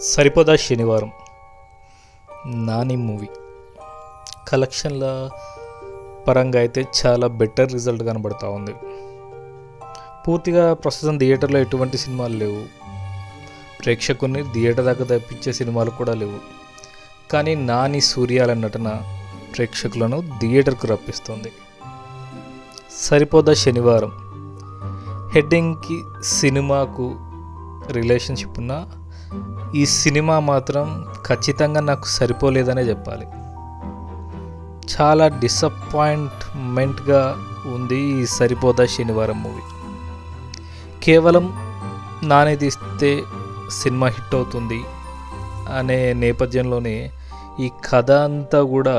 సరిపోదా శనివారం నాని మూవీ కలెక్షన్ల పరంగా అయితే చాలా బెటర్ రిజల్ట్ కనబడుతూ ఉంది. పూర్తిగా ప్రస్తుతం థియేటర్లో ఎటువంటి సినిమాలు లేవు, ప్రేక్షకుల్ని థియేటర్ దాకా తప్పించే సినిమాలు కూడా లేవు. కానీ నాని సూర్యాల నటన ప్రేక్షకులను థియేటర్కు రప్పిస్తుంది. సరిపోదా శనివారం హెడ్డింగ్కి సినిమాకు రిలేషన్షిప్ ఉన్న ఈ సినిమా మాత్రం ఖచ్చితంగా నాకు సరిపోలేదనే చెప్పాలి. చాలా డిసప్పాయింట్మెంట్గా ఉంది ఈ సరిపోదా శనివారం మూవీ. కేవలం నాని తీస్తే సినిమా హిట్ అవుతుంది అనే నేపథ్యంలోనే ఈ కథ అంతా కూడా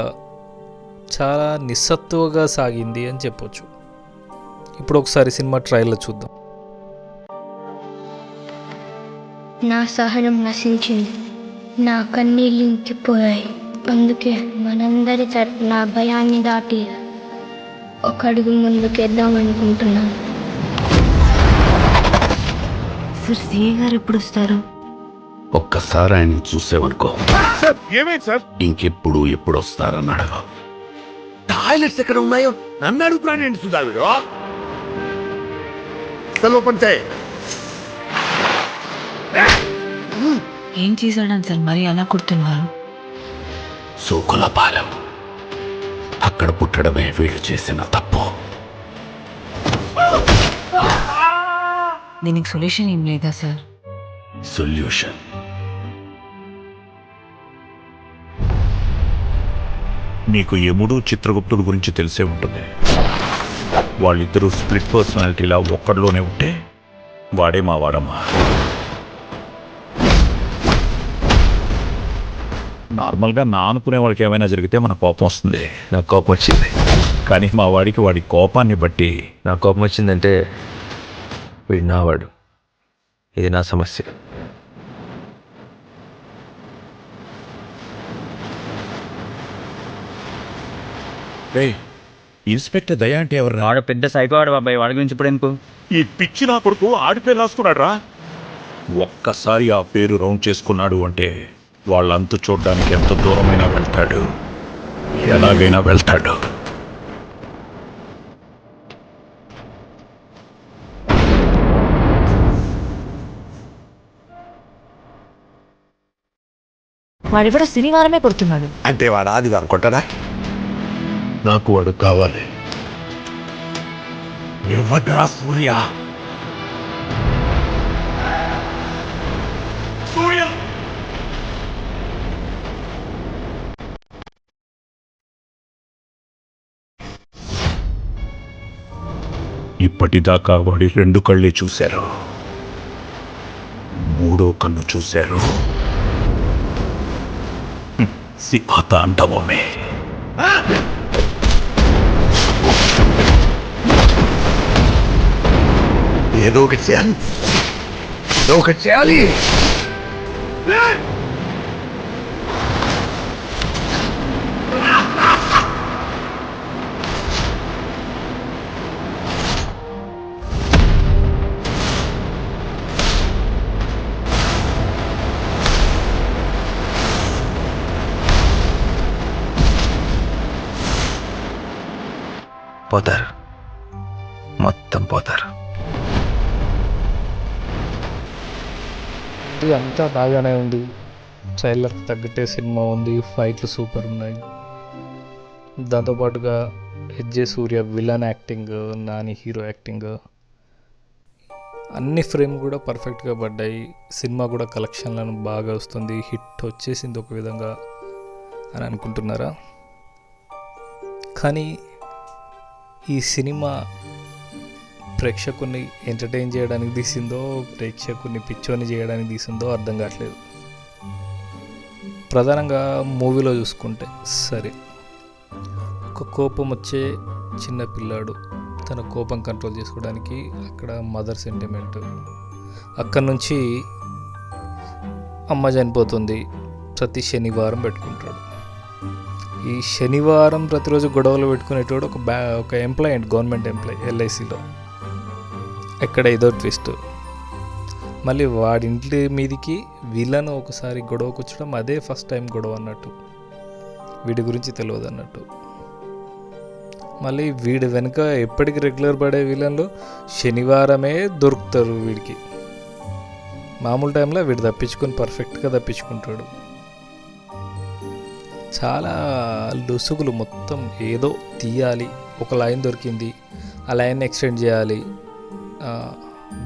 చాలా నిస్సత్తువగా సాగింది అని చెప్పొచ్చు. ఇప్పుడు ఒకసారి సినిమా ట్రైలర్ చూద్దాం. నా సహనం నశించింది, నా కన్నీళ్ళు ఇంకిపోయాయి. అందుకే మనందరి తరపున భయాన్ని దాటి ఒక అడుగు ముందుకేద్దామనుకుంటున్నాను. సార్ సిఏ గారు ఎప్పుడు వస్తారు? ఒక్కసారి ఆయన చూసేవనుకో, ఏమైంది సార్? ఇంకెప్పుడు ఎప్పుడు వస్తారని అడగ. టాయిలెట్స్ ఎక్కడ ఉన్నాయో నన్ను అడుగుతున్నాను సుధా వీడు. అసలు ఓపెన్ చేయి. ఏం చేశాడని సార్ మరి అలా కొడుతున్నారు? సోకులపాలెం అక్కడ పుట్టడమే వీళ్ళు చేసిన తప్పు. దీనికి సొల్యూషన్ ఏం లేదా సార్? సొల్యూషన్ నీకు యముడు చిత్రగుప్తుడు గురించి తెలిసే ఉంటుంది. వాళ్ళిద్దరూ స్ప్లిట్ పర్సనాలిటీలా ఒక్కడిలోనే ఉంటే వాడే మా వాడమ్మా. నార్మల్గా నా అనుకునే వాళ్ళకి ఏమైనా జరిగితే మన కోపం వస్తుంది. నాకు కోపం వచ్చింది. కానీ మా వాడికి వాడి కోపాన్ని బట్టి నాకు కోపం వచ్చిందంటే వీడు నావాడు, ఇది నా సమస్య. ఇన్స్పెక్టర్ దయా అంటే ఎవరు? వాడు పెద్ద సైకోవాడు బాబాయ్, వాడి గురించి ఇప్పుడు ఎందుకు? ఈ పిచ్చి నా కొడుకు ఆడి పేరు రాసుకున్నాడు రా. ఒక్కసారి ఆ పేరు రౌండ్ చేసుకున్నాడు అంటే వాళ్ళంతా చూడడానికి ఎంత దూరమైనా వెళ్తాడు, ఎలాగైనా వెళ్తాడు. వాడిప్పుడు శనివారమే కొడుతున్నాడు. అంటే వాడు ఆదివారం కొట్టడా? నాకు వాడు కావాలి. ఎవడ్రా సూర్య? ఇప్పటిదాకా వాడి 2 కళ్ళే చూశారు, 3వ కన్ను చూశారు. సింహతాండవమే. ఏదో ఒకటి చేయాలి, ఏదో ఒకటి చేయాలి. పోతారు, మొత్తం పోతారు. ఇది అంతా బాగానే ఉంది, ట్రైలర్కి తగ్గట్టే సినిమా ఉంది, ఫైట్లు సూపర్ ఉన్నాయి. దాంతోపాటుగా హెచ్జే Surya villain acting, Nani hero acting అన్ని ఫ్రేమ్ కూడా పర్ఫెక్ట్గా పడ్డాయి. సినిమా కూడా కలెక్షన్లను బాగా వస్తుంది, హిట్ వచ్చేసింది ఒక విధంగా అని అనుకుంటున్నారా? కానీ ఈ సినిమా ప్రేక్షకుని ఎంటర్టైన్ చేయడానికి తీసిందో, ప్రేక్షకుని పిచ్చోని చేయడానికి తీసిందో అర్థం కావట్లేదు. ప్రధానంగా మూవీలో చూసుకుంటే సరే, ఒక కోపం వచ్చే చిన్న పిల్లాడు తన కోపం కంట్రోల్ చేసుకోవడానికి అక్కడ మదర్ సెంటిమెంట్, అక్కడి నుంచి అమ్మ చనిపోతుంది, ప్రతి శనివారం పెట్టుకుంటాడు. ఈ శనివారం ప్రతిరోజు గొడవలు పెట్టుకునేటోడు ఒక ఎంప్లాయీ, గవర్నమెంట్ ఎంప్లాయీ, ఎల్ఐసిలో. ఎక్కడ ఏదో ట్విస్ట్, మళ్ళీ వాడి ఇంటి మీదికి విలన్ ఒకసారి గొడవకు వచ్చడం అదే ఫస్ట్ టైం గొడవ అన్నట్టు, వీడి గురించి తెలియదు అన్నట్టు. మళ్ళీ వీడి వెనుక ఎప్పటికీ రెగ్యులర్ పడే విలన్లు శనివారమే దొరుకుతారు వీడికి. మామూలు టైంలో వీడు తప్పించుకొని పర్ఫెక్ట్గా తప్పించుకుంటాడు. చాలా లొసుగులు, మొత్తం ఏదో తీయాలి, ఒక లైన్ దొరికింది ఆ లైన్ ఎక్స్టెండ్ చేయాలి.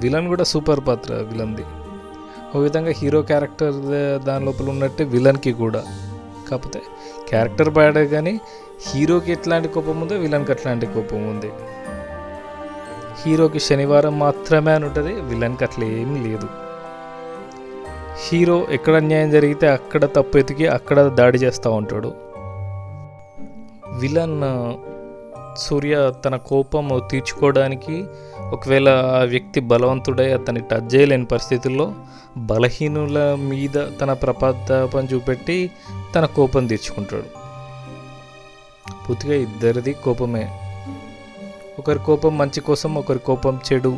విలన్ కూడా సూపర్ పాత్ర విలన్ది. ఒక విధంగా హీరో క్యారెక్టర్ దాని లోపల ఉన్నట్టే విలన్కి కూడా, కాకపోతే క్యారెక్టర్ బ్యాడే కానీ హీరోకి ఎట్లాంటి కోపం ఉందో విలన్కి అట్లాంటి కోపం ఉంది. హీరోకి శనివారం మాత్రమే అని ఉంటుంది, విలన్కి అట్లా ఏమీ లేదు. హీరో ఎక్కడ అన్యాయం జరిగితే అక్కడ తప్పు ఎతికి అక్కడ దాడి చేస్తూ ఉంటాడు. విలన్ సూర్య తన కోపం తీర్చుకోవడానికి ఒకవేళ ఆ వ్యక్తి బలవంతుడై అతన్ని టచ్ చేయలేని పరిస్థితుల్లో బలహీనుల మీద తన ప్రతాపం చూపెట్టి తన కోపం తీర్చుకుంటాడు. పూర్తిగా ఇద్దరిది కోపమే. ఒకరి కోపం మంచి కోసం, ఒకరి కోపం చెడు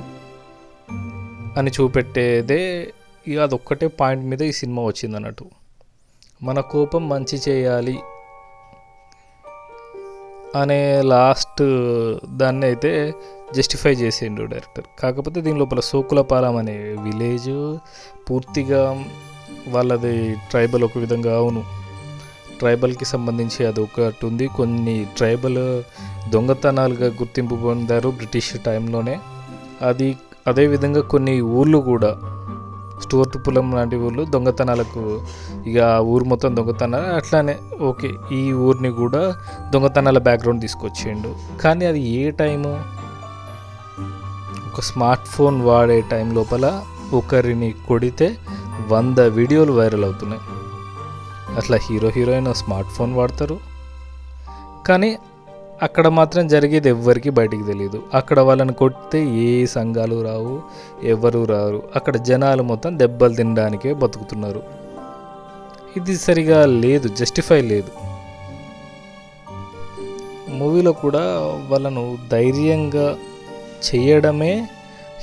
అని చూపెట్టేదే. ఇక అదొక్కటే పాయింట్ మీద ఈ సినిమా వచ్చింది అన్నట్టు. మన కోపం మంచి చేయాలి అనే లాస్ట్ దాన్ని అయితే జస్టిఫై చేసిండు డైరెక్టర్. కాకపోతే దీని లోపల సోకులపాలెం అనే విలేజ్ పూర్తిగా వాళ్ళది ట్రైబల్, ఒక విధంగా అవును ట్రైబల్కి సంబంధించి అది ఒకటి ఉంది. కొన్ని ట్రైబల్ దొంగతనాలుగా గుర్తింపు పొందారు బ్రిటిష్ టైంలోనే. అదేవిధంగా కొన్ని ఊళ్ళు కూడా, స్టోర్పులం లాంటి ఊళ్ళు దొంగతనాలకు, ఇక ఆ ఊరు మొత్తం దొంగతనాలు అట్లానే. ఓకే, ఈ ఊరిని కూడా దొంగతనాల బ్యాక్గ్రౌండ్ తీసుకొచ్చిండు. కానీ అది ఏ టైము, ఒక స్మార్ట్ ఫోన్ వాడే టైం లోపల ఒకరిని కొడితే 100 వీడియోలు వైరల్ అవుతున్నాయి. అట్లా హీరో హీరోయిన్ స్మార్ట్ ఫోన్ వాడతారు, కానీ అక్కడ మాత్రం జరిగేది ఎవ్వరికి బయటికి తెలియదు. అక్కడ వాళ్ళని కొడితే ఏ సంఘాలు రావు, ఎవరు రారు. అక్కడ జనాలు మొత్తం దెబ్బలు తినడానికే బతుకుతున్నారు. ఇది సరిగా లేదు, జస్టిఫై లేదు. మూవీలో కూడా వాళ్ళను ధైర్యంగా చేయడమే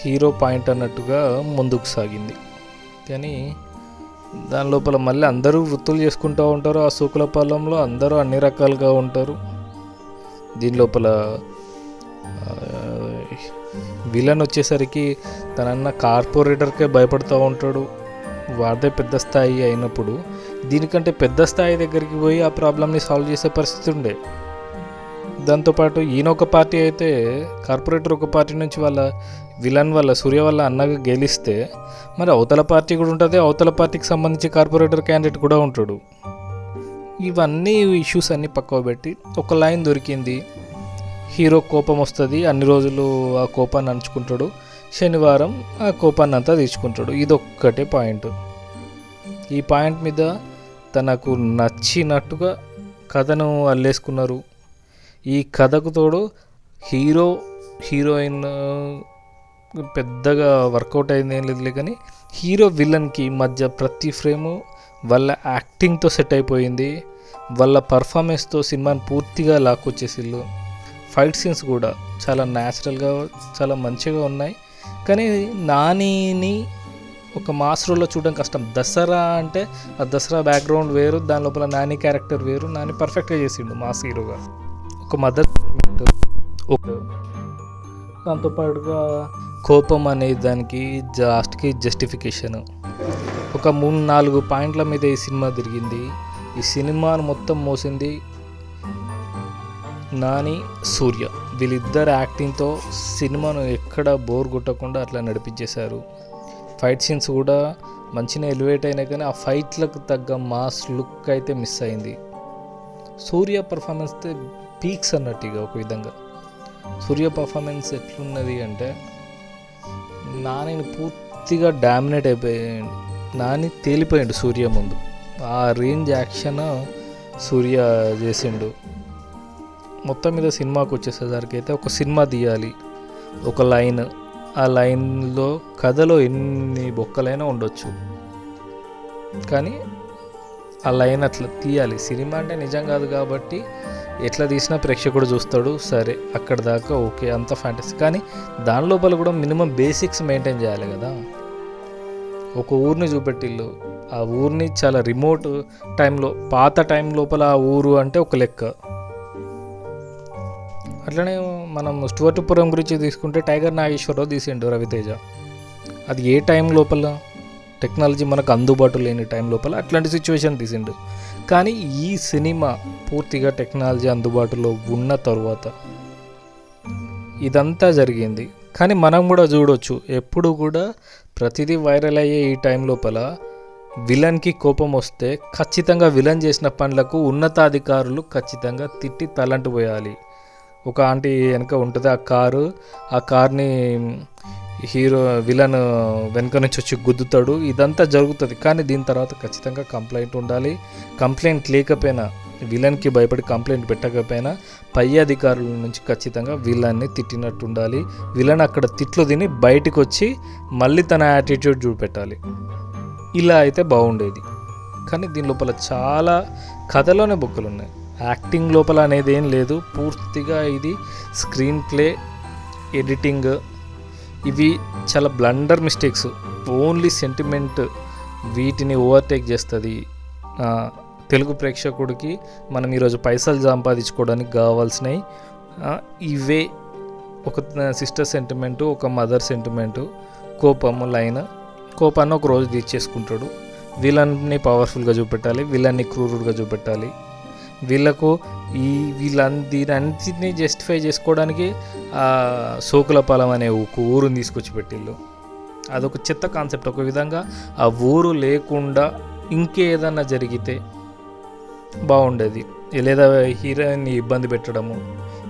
హీరో పాయింట్ అన్నట్టుగా ముందుకు సాగింది. కానీ దాని లోపల మళ్ళీ అందరూ వృత్తులు చేసుకుంటూ ఉంటారు. ఆ సూకులపాలెంలో అందరూ అన్ని రకాలుగా ఉంటారు. దీని లోపల విలన్ వచ్చేసరికి తనన్న కార్పొరేటర్కే భయపడుతూ ఉంటాడు. వాడే పెద్ద స్థాయి అయినప్పుడు దీనికంటే పెద్ద స్థాయి దగ్గరికి పోయి ఆ ప్రాబ్లమ్ని సాల్వ్ చేసే పరిస్థితి ఉండే. దాంతోపాటు ఈయన ఒక పార్టీ అయితే, కార్పొరేటర్ ఒక పార్టీ నుంచి వాళ్ళ విలన్ వల్ల సూర్య వల్ల అన్నగా గెలిస్తే మరి అవతల పార్టీ కూడా ఉంటుంది. అవతల పార్టీకి సంబంధించి కార్పొరేటర్ క్యాండిడేట్ కూడా ఉంటాడు. ఇవన్నీ ఇష్యూస్ అన్నీ పక్కన పెట్టి ఒక లైన్ దొరికింది, హీరో కోపం వస్తుంది, అన్ని రోజులు ఆ కోపాన్ని అణుచుకుంటాడు, శనివారం ఆ కోపాన్ని అంతా తీర్చుకుంటాడు. ఇదొక్కటే పాయింట్. ఈ పాయింట్ మీద తనకు నచ్చినట్టుగా కథను అల్లేసుకున్నారు. ఈ కథకు తోడు హీరో హీరోయిన్ పెద్దగా వర్కౌట్ అయింది ఏం లేదు, కానీ హీరో విలన్కి మధ్య ప్రతి ఫ్రేము వాళ్ళ యాక్టింగ్తో సెట్ అయిపోయింది. వాళ్ళ పర్ఫార్మెన్స్తో సినిమాని పూర్తిగా లాక్కొచ్చేసిళ్ళు. ఫైట్ సీన్స్ కూడా చాలా న్యాచురల్గా చాలా మంచిగా ఉన్నాయి. కానీ నానిని ఒక మాస్ రోల్లో చూడడం కష్టం. దసరా అంటే ఆ దసరా బ్యాక్గ్రౌండ్ వేరు, దాని లోపల నాని క్యారెక్టర్ వేరు. నాని పర్ఫెక్ట్గా చేసిండు మాస్ హీరోగా. ఒక మదర్, ఒక దాంతోపాటుగా కోపం అనే దానికి లాస్ట్కి జస్టిఫికేషన్. ఒక 3-4 పాయింట్ల మీద ఈ సినిమా తిరిగింది. ఈ సినిమాను మొత్తం మోసింది నాని, సూర్య. వీళ్ళిద్దరు యాక్టింగ్తో సినిమాను ఎక్కడ బోర్ కొట్టకుండా అట్లా నడిపించేశారు. ఫైట్ సీన్స్ కూడా మంచిగా ఎలివేట్ అయినాయి, కానీ ఆ ఫైట్లకు తగ్గ మాస్ లుక్ అయితే మిస్ అయింది. సూర్య పర్ఫార్మెన్స్ పీక్స్ అన్నట్టుగా ఒక విధంగా. సూర్య పర్ఫార్మెన్స్ ఎట్లున్నది అంటే నానిని పూర్తిగా డామినేట్ అయిపోయాడు. నాని తేలిపోయాడు సూర్య ముందు. ఆ రేంజ్ యాక్షన్ సూర్య చేసిండు. మొత్తం మీద సినిమాకి వచ్చేసేసరికి అయితే ఒక సినిమా తీయాలి, ఒక లైన్, ఆ లైన్లో కథలో ఎన్ని బొక్కలైనా ఉండొచ్చు, కానీ ఆ లైన్ అట్లా తీయాలి. సినిమా అంటే నిజం కాదు కాబట్టి ఎట్లా తీసినా ప్రేక్షకుడు చూస్తాడు. సరే అక్కడ దాకా ఓకే, అంత ఫ్యాంటసీ. కానీ దాని లోపల కూడా మినిమం బేసిక్స్ మెయింటైన్ చేయాలి కదా. ఒక ఊరిని చూపెట్టిల్లు. ఆ ఊరిని చాలా రిమోట్ టైంలో, పాత టైం లోపల ఆ ఊరు అంటే ఒక లెక్క. అట్లనే మనం స్టువర్టుపురం గురించి తీసుకుంటే టైగర్ నాగేశ్వరరావు తీసిండు రవితేజ. అది ఏ టైం లోపల, టెక్నాలజీ మనకు అందుబాటులో లేని టైం లోపల అట్లాంటి సిచ్యువేషన్ తీసిండు. కానీ ఈ సినిమా పూర్తిగా టెక్నాలజీ అందుబాటులో ఉన్న తర్వాత ఇదంతా జరిగింది. కానీ మనం కూడా చూడొచ్చు, ఎప్పుడు కూడా ప్రతిదీ వైరల్ అయ్యే ఈ టైం లోపల విలన్కి కోపం వస్తే ఖచ్చితంగా విలన్ చేసిన పనులకు ఉన్నతాధికారులు ఖచ్చితంగా తిట్టి తలంటు పోయాలి. ఒక ఆంటీ వెనక ఉంటుంది ఆ కార్ని విలన్ వెనక నుంచి వచ్చి గుద్దుతాడు. ఇదంతా జరుగుతుంది. కానీ దీని తర్వాత ఖచ్చితంగా కంప్లైంట్ ఉండాలి. కంప్లైంట్ లేకపోయినా, విలన్కి భయపడి కంప్లైంట్ పెట్టకపోయినా పై అధికారుల నుంచి ఖచ్చితంగా విలన్ని తిట్టినట్టు ఉండాలి. విలన్ అక్కడ తిట్లు తిని బయటకు వచ్చి మళ్ళీ తన యాటిట్యూడ్ చూపెట్టాలి. ఇలా అయితే బాగుండేది. కానీ దీని లోపల చాలా కథలోనే బొక్కలు ఉన్నాయి. యాక్టింగ్ లోపల అనేది ఏం లేదు. పూర్తిగా ఇది స్క్రీన్ ప్లే, ఎడిటింగ్, ఇవి చాలా బ్లండర్ మిస్టేక్స్. ఓన్లీ సెంటిమెంట్ వీటిని ఓవర్టేక్ చేస్తుంది. తెలుగు ప్రేక్షకుడికి మనం ఈరోజు పైసలు సంపాదించుకోవడానికి కావాల్సినవి ఇవే. ఒక సిస్టర్ సెంటిమెంటు, ఒక మదర్ సెంటిమెంటు, కోపము లైన్. కోపాన్ని ఒక రోజు తీర్చేసుకుంటాడు. విలన్ని పవర్ఫుల్గా చూపెట్టాలి, విలన్ని క్రూరుడుగా చూపెట్టాలి. వీళ్ళకు దీనంతటినీ జస్టిఫై చేసుకోవడానికి సోకులపాలెం అనే ఒక ఊరుని తీసుకొచ్చి పెట్టిళ్ళు. అదొక చెత్త కాన్సెప్ట్. ఒక విధంగా ఆ ఊరు లేకుండా ఇంకేదన్నా జరిగితే బాగుండేది. లేదా హీరోయిన్ని ఇబ్బంది పెట్టడము,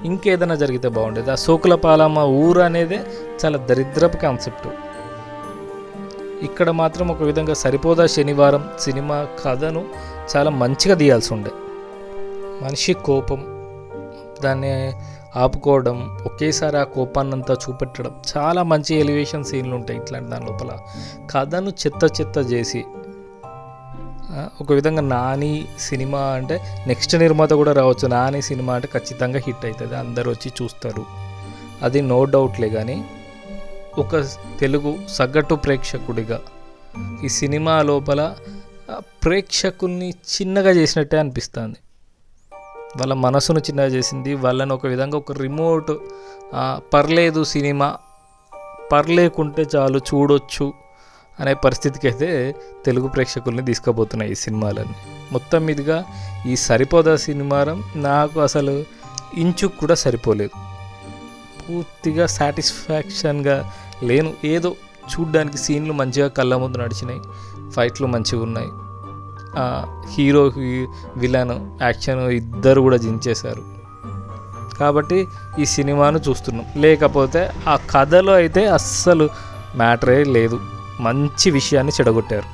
ఇంకేదైనా జరిగితే బాగుండేది. ఆ సోకులపాలెం ఊరు అనేదే చాలా దరిద్రపు కాన్సెప్ట్. ఇక్కడ మాత్రం ఒక విధంగా సరిపోదా శనివారం సినిమా కథను చాలా మంచిగా తీయాల్సి ఉండే. మనిషి కోపం, దాన్ని ఆపుకోవడం, ఒకేసారి ఆ కోపాన్నంతా చూపెట్టడం, చాలా మంచి ఎలివేషన్ సీన్లు ఉంటాయి ఇట్లాంటి దాని లోపల. కథను చెత్త చేసి ఒక విధంగా నాని సినిమా అంటే నెక్స్ట్ నిర్మాత కూడా రావచ్చు. నాని సినిమా అంటే ఖచ్చితంగా హిట్ అవుతుంది, అందరు వచ్చి చూస్తారు, అది నో డౌట్లే. కానీ ఒక తెలుగు సగటు ప్రేక్షకుడిగా ఈ సినిమా లోపల ప్రేక్షకుల్ని చిన్నగా చేసినట్టే అనిపిస్తుంది. వాళ్ళ మనసును చిన్నగా చేసింది. వాళ్ళని ఒక విధంగా ఒక రిమోట్, పర్లేదు సినిమా పర్లేకుంటే చాలు చూడొచ్చు అనే పరిస్థితికి అయితే తెలుగు ప్రేక్షకుల్ని తీసుకుపోతున్నాయి ఈ సినిమాలన్నీ. మొత్తం మీదుగా ఈ సరిపోదా సినిమారం నాకు అసలు ఇంచుకు కూడా సరిపోలేదు. పూర్తిగా సాటిస్ఫాక్షన్గా లేను. ఏదో చూడ్డానికి సీన్లు మంచిగా కళ్ళ ముందు నడిచినాయి, ఫైట్లు మంచిగా ఉన్నాయి, హీరో విలన్ యాక్షన్ ఇద్దరు కూడా జించేశారు. కాబట్టి ఈ సినిమాను చూస్తున్నాం. లేకపోతే ఆ కథలో అయితే అస్సలు మ్యాటరే లేదు. మంచి విషయాన్ని చెడగొట్టారు.